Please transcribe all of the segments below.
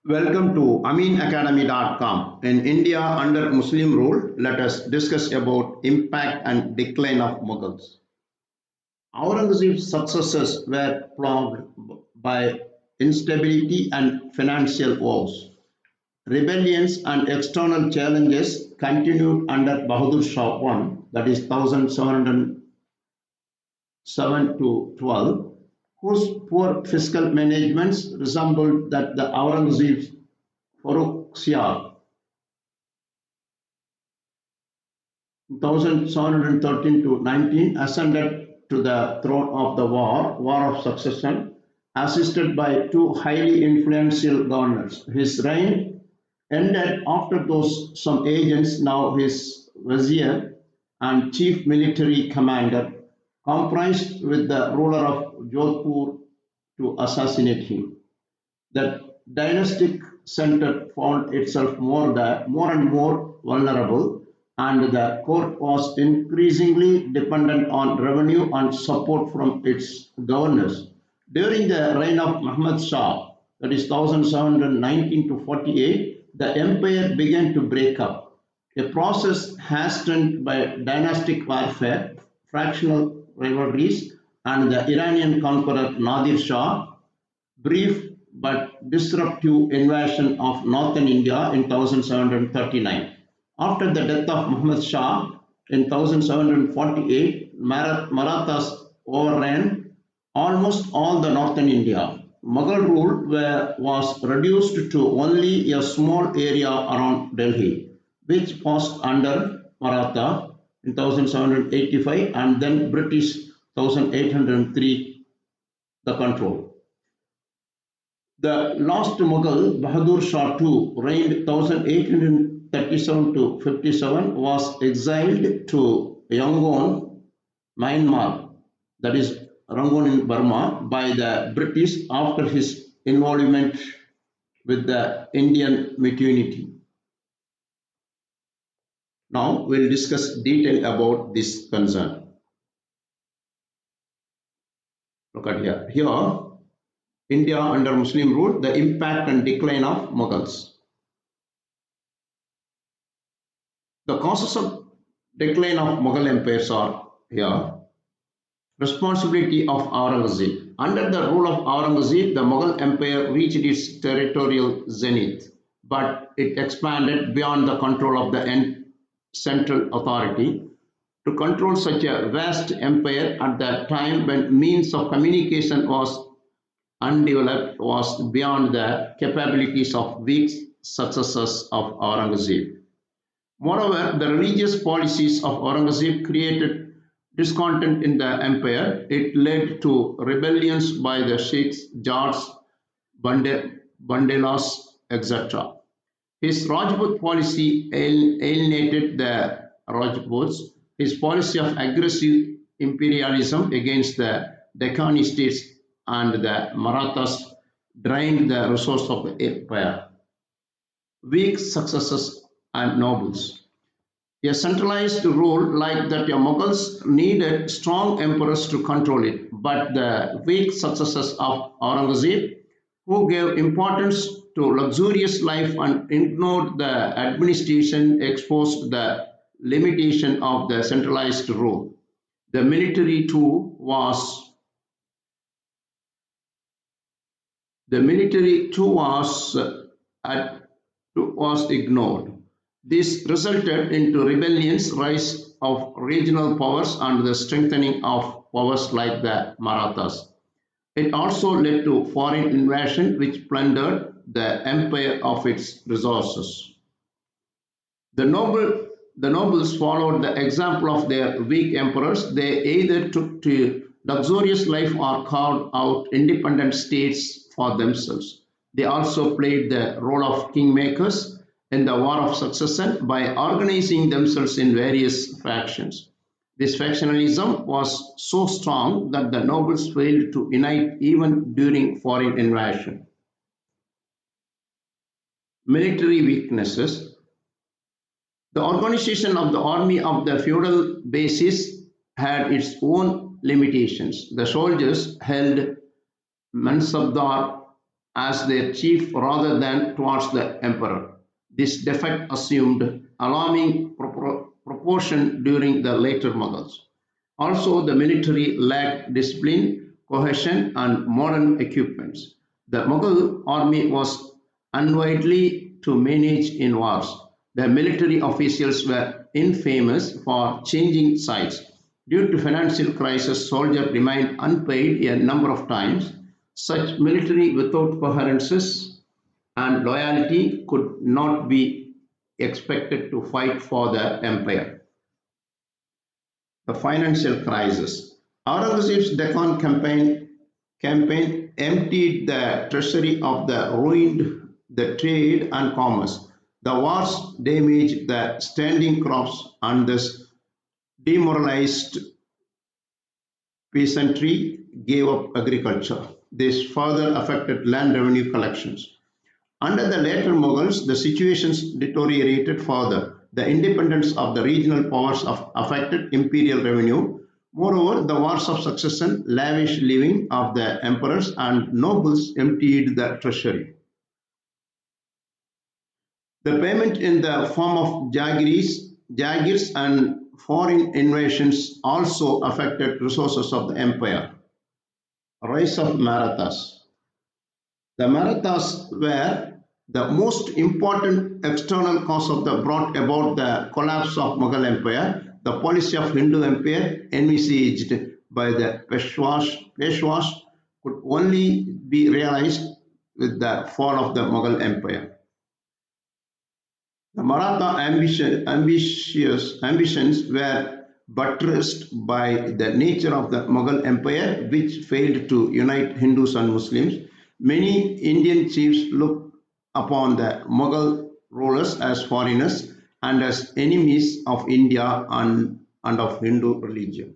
Welcome to AmeenAcademy.com. In India under Muslim rule, let us discuss about impact and decline of Mughals. Aurangzeb's successors were plagued by instability and financial woes. Rebellions and external challenges continued under Bahadur Shah I, that is 1707 to 12, whose poor fiscal management resembled that the Aurangzeb's Farrukhsiyar 1713 to 19 ascended to the throne of the War of Succession, assisted by two highly influential governors. His reign ended after those some agents, now his vizier and chief military commander, comprised with the ruler of Jodhpur to assassinate him. The dynastic center found itself more and more vulnerable, and the court was increasingly dependent on revenue and support from its governors. During the reign of Muhammad Shah, that is 1719 to 48, the empire began to break up, a process hastened by dynastic warfare, fractional rivalries, and the Iranian conqueror Nadir Shah brief but disruptive invasion of northern India in 1739. After the death of Muhammad Shah in 1748, Marathas overran almost all the northern India. Mughal rule was reduced to only a small area around Delhi, which passed under Maratha in 1785 and then British 1803 the control. The last Mughal, Bahadur Shah II, reigned 1837 to 57, was exiled to Yangon, Myanmar, that is Rangoon in Burma, by the British after his involvement with the Indian mutiny. Now we'll discuss detail about this concern. Look at here. Here, India under Muslim rule, the impact and decline of Mughals. The causes of decline of Mughal empires are here. Responsibility of Aurangzeb. Under the rule of Aurangzeb, the Mughal empire reached its territorial zenith, but it expanded beyond the control of the central authority. To control such a vast empire at that time when means of communication was undeveloped was beyond the capabilities of weak successors of Aurangzeb. Moreover, the religious policies of Aurangzeb created discontent in the empire. It led to rebellions by the Sheikhs, Jats, Bandelas, etc. His Rajput policy alienated the Rajputs. His policy of aggressive imperialism against the Deccani states and the Marathas drained the resource of the empire. Weak successors and nobles. A centralized rule like that the Mughals needed strong emperors to control it, but the weak successors of Aurangzeb, who gave importance to luxurious life and ignored the administration, exposed the limitation of the centralized rule. The military too was ignored. This resulted into rebellions, rise of regional powers, and the strengthening of powers like the Marathas. It also led to foreign invasion, which plundered the empire of its resources. The nobles followed the example of their weak emperors. They either took to luxurious life or carved out independent states for themselves. They also played the role of kingmakers in the War of Succession by organizing themselves in various factions. This factionalism was so strong that the nobles failed to unite even during foreign invasion. Military weaknesses. The organization of the army of the feudal basis had its own limitations. The soldiers held Mansabdar as their chief rather than towards the emperor. This defect assumed alarming proportion during the later Mughals. Also, the military lacked discipline, cohesion, and modern equipments. The Mughal army was unwieldy to manage in wars. The military officials were infamous for changing sides. Due to financial crisis, soldiers remained unpaid a number of times. Such military without coherences and loyalty could not be expected to fight for the empire. The financial crisis. Aurangzeb's campaign emptied the treasury of the ruined the trade and commerce. The wars damaged the standing crops and thus demoralized peasantry gave up agriculture. This further affected land revenue collections. Under the later Mughals, the situation deteriorated further. The independence of the regional powers affected imperial revenue. Moreover, the wars of succession, lavish living of the emperors and nobles emptied the treasury. The payment in the form of jagirs and foreign invasions also affected resources of the empire. Rise of Marathas. The Marathas were the most important external cause of the brought about the collapse of Mughal Empire. The policy of Hindu Empire envisaged by the Peshwas could only be realized with the fall of the Mughal Empire. The Maratha ambitions were buttressed by the nature of the Mughal Empire, which failed to unite Hindus and Muslims. Many Indian chiefs looked upon the Mughal rulers as foreigners and as enemies of India and of Hindu religion.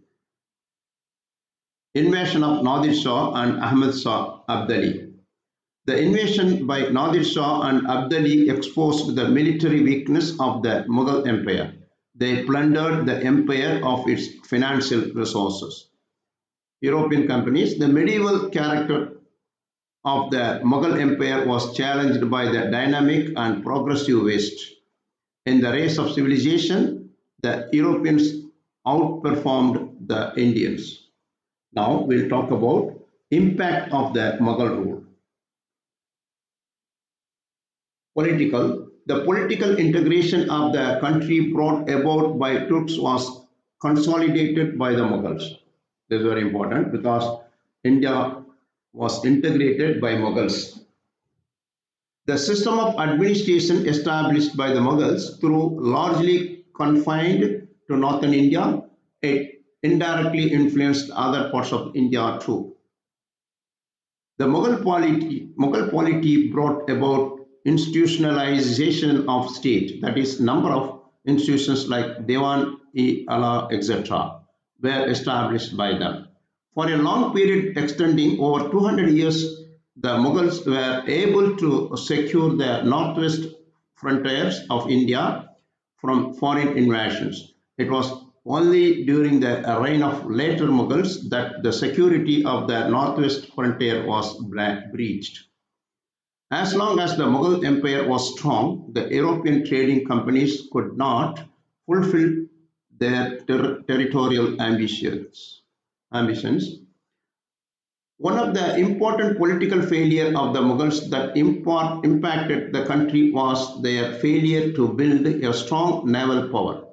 Invasion of Nadir Shah and Ahmad Shah Abdali. The invasion by Nadir Shah and Abdali exposed the military weakness of the Mughal Empire. They plundered the empire of its financial resources. European companies. The medieval character of the Mughal Empire was challenged by the dynamic and progressive West. In the race of civilization, the Europeans outperformed the Indians. Now we'll talk about impact of the Mughal rule. The political integration of the country brought about by Turks was consolidated by the Mughals. This is very important because India was integrated by Mughals. The system of administration established by the Mughals, through largely confined to northern India, it indirectly influenced other parts of India too. The Mughal polity brought about institutionalization of state, that is, number of institutions like Dewan-e-Ala, etc., were established by them. For a long period extending over 200 years, the Mughals were able to secure the northwest frontiers of India from foreign invasions. It was only during the reign of later Mughals that the security of the northwest frontier was breached. As long as the Mughal Empire was strong, the European trading companies could not fulfill their territorial ambitions. One of the important political failure of the Mughals that impacted the country was their failure to build a strong naval power.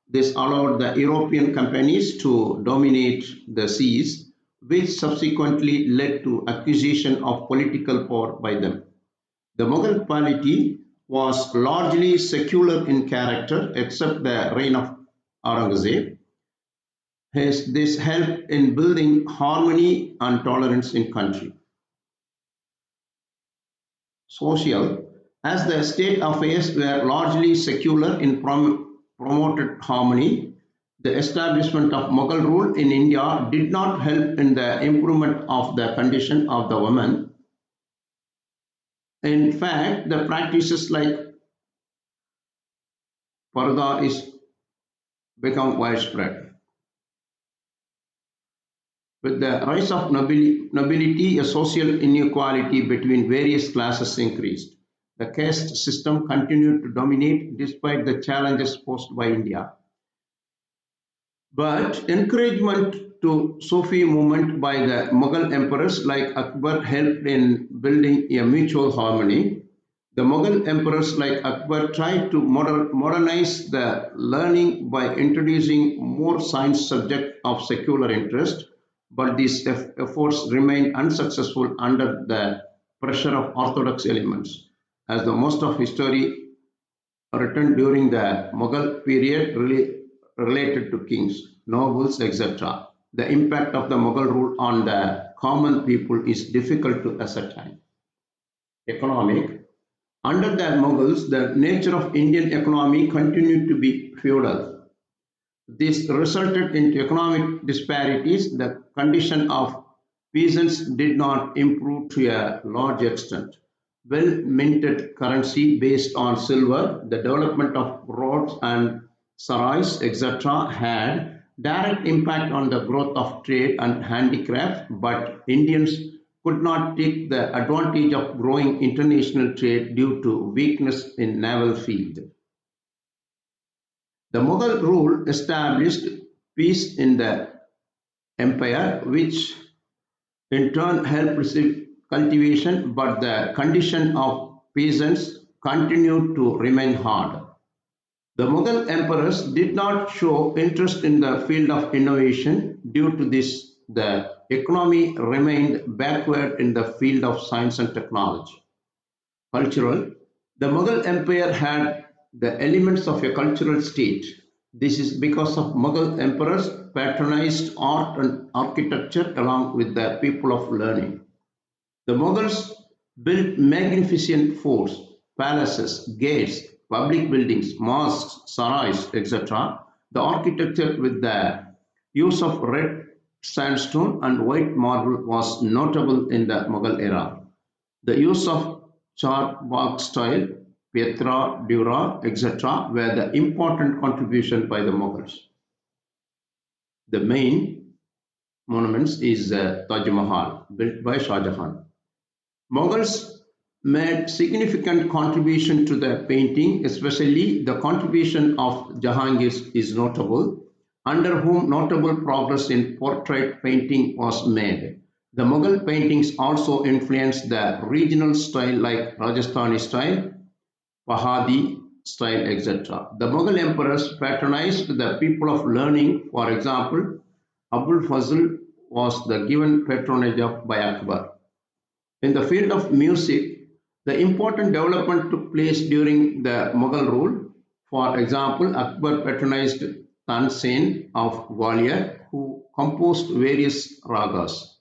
This allowed the European companies to dominate the seas, which subsequently led to acquisition of political power by them. The Mughal polity was largely secular in character except the reign of Aurangzeb. This helped in building harmony and tolerance in country. Social, as the state affairs were largely secular in promoted harmony, the establishment of Mughal rule in India did not help in the improvement of the condition of the women. In fact, the practices like parda is become widespread. With the rise of nobility, a social inequality between various classes increased. The caste system continued to dominate despite the challenges posed by India. But encouragement to Sufi movement by the Mughal emperors like Akbar helped in building a mutual harmony. The Mughal emperors like Akbar tried to modernize the learning by introducing more science subjects of secular interest, but these efforts remained unsuccessful under the pressure of orthodox elements. As the most of history written during the Mughal period related to kings, nobles, etc. The impact of the Mughal rule on the common people is difficult to ascertain. Economic. Under the Mughals, the nature of Indian economy continued to be feudal. This resulted in economic disparities. The condition of peasants did not improve to a large extent. Well minted currency based on silver, the development of roads and sarais, etc., had direct impact on the growth of trade and handicraft, but Indians could not take the advantage of growing international trade due to weakness in naval field. The Mughal rule established peace in the empire, which in turn helped receive cultivation, but the condition of peasants continued to remain hard. The Mughal emperors did not show interest in the field of innovation. Due to this, the economy remained backward in the field of science and technology. Cultural. The Mughal Empire had the elements of a cultural state. This is because of Mughal emperors patronized art and architecture along with the people of learning. The Mughals built magnificent forts, palaces, gates, public buildings, mosques, sarais, etc. The architecture with the use of red sandstone and white marble was notable in the Mughal era. The use of charbagh style, Pietra dura, etc. were the important contribution by the Mughals. The main monuments is Taj Mahal, built by Shah Jahan. Mughals made significant contribution to the painting, especially the contribution of Jahangir is notable, under whom notable progress in portrait painting was made. The Mughal paintings also influenced the regional style like Rajasthani style, Pahadi style, etc. The Mughal emperors patronized the people of learning. For example, Abul Fazl was the given patronage of by Akbar. In the field of music, the important development took place during the Mughal rule. For example, Akbar patronized Tansen of Gwalior, who composed various ragas.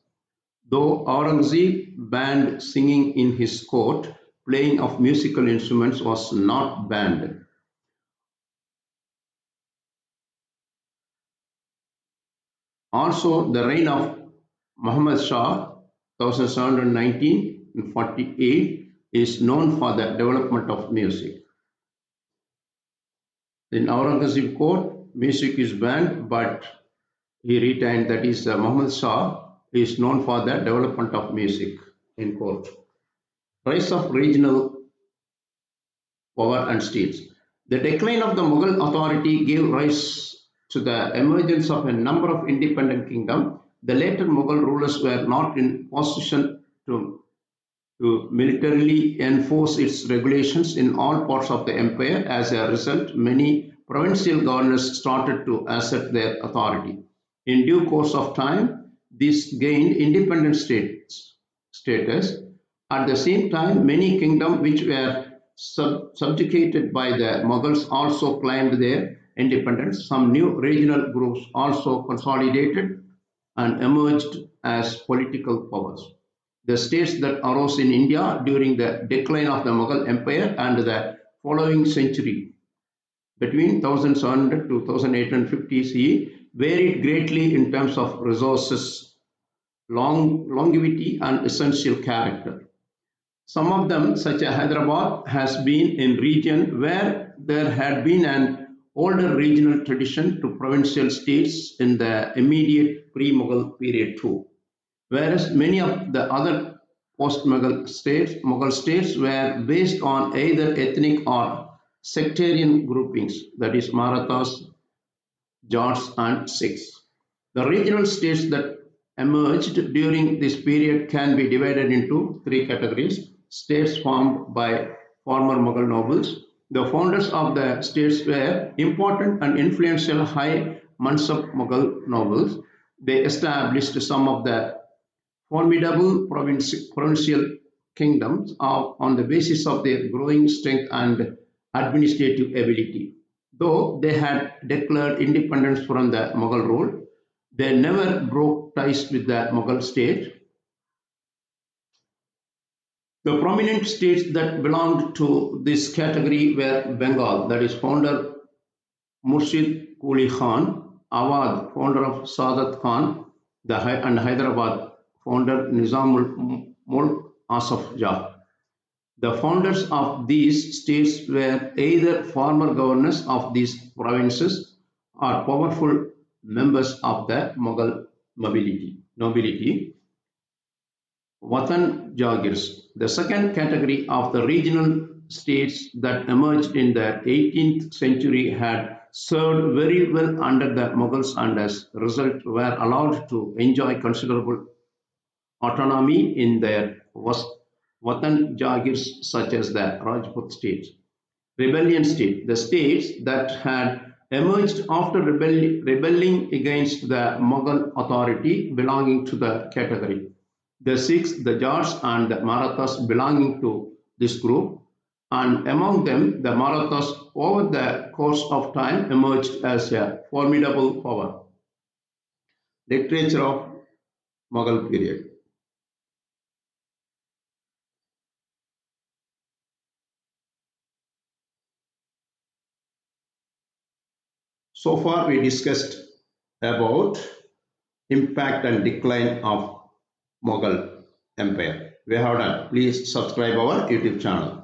Though Aurangzeb banned singing in his court, playing of musical instruments was not banned. Also, the reign of Muhammad Shah, 1719-48, is known for the development of music. In Aurangzeb court, music is banned, but he retained, that is, Muhammad Shah is known for the development of music in court. Rise of regional power and states. The decline of the Mughal authority gave rise to the emergence of a number of independent kingdoms. The later Mughal rulers were not in position to militarily enforce its regulations in all parts of the empire. As a result, many provincial governors started to assert their authority. In due course of time, this gained independent status. At the same time, many kingdoms which were subjugated by the Mughals also claimed their independence. Some new regional groups also consolidated and emerged as political powers. The states that arose in India during the decline of the Mughal Empire and the following century, between 1700 to 1850 CE, varied greatly in terms of resources, longevity, and essential character. Some of them, such as Hyderabad, has been in region where there had been an older regional tradition to provincial states in the immediate pre-Mughal period too. Whereas many of the other Mughal states were based on either ethnic or sectarian groupings, that is Marathas, Jats, and Sikhs. The regional states that emerged during this period can be divided into three categories: states formed by former Mughal nobles. The founders of the states were important and influential high Mansab Mughal nobles. They established some of the formidable provincial kingdoms on the basis of their growing strength and administrative ability. Though they had declared independence from the Mughal rule, they never broke ties with the Mughal state. The prominent states that belonged to this category were Bengal, that is founder Murshid Quli Khan; Awadh, founder of Sadat Khan; and Hyderabad, founder Nizamul Mulk Asaf Jah. The founders of these states were either former governors of these provinces or powerful members of the Mughal nobility. Watan Jagirs. The second category of the regional states that emerged in the 18th century had served very well under the Mughals and as a result were allowed to enjoy considerable autonomy in their Watan Jagirs such as the Rajput states. Rebellion state, the states that had emerged after rebelling against the Mughal authority belonging to the category. The Sikhs, the Jats, and the Marathas belonging to this group, and among them the Marathas over the course of time emerged as a formidable power. Literature of Mughal period. So far we discussed about impact and decline of Mughal Empire. We have done. Please subscribe our YouTube channel.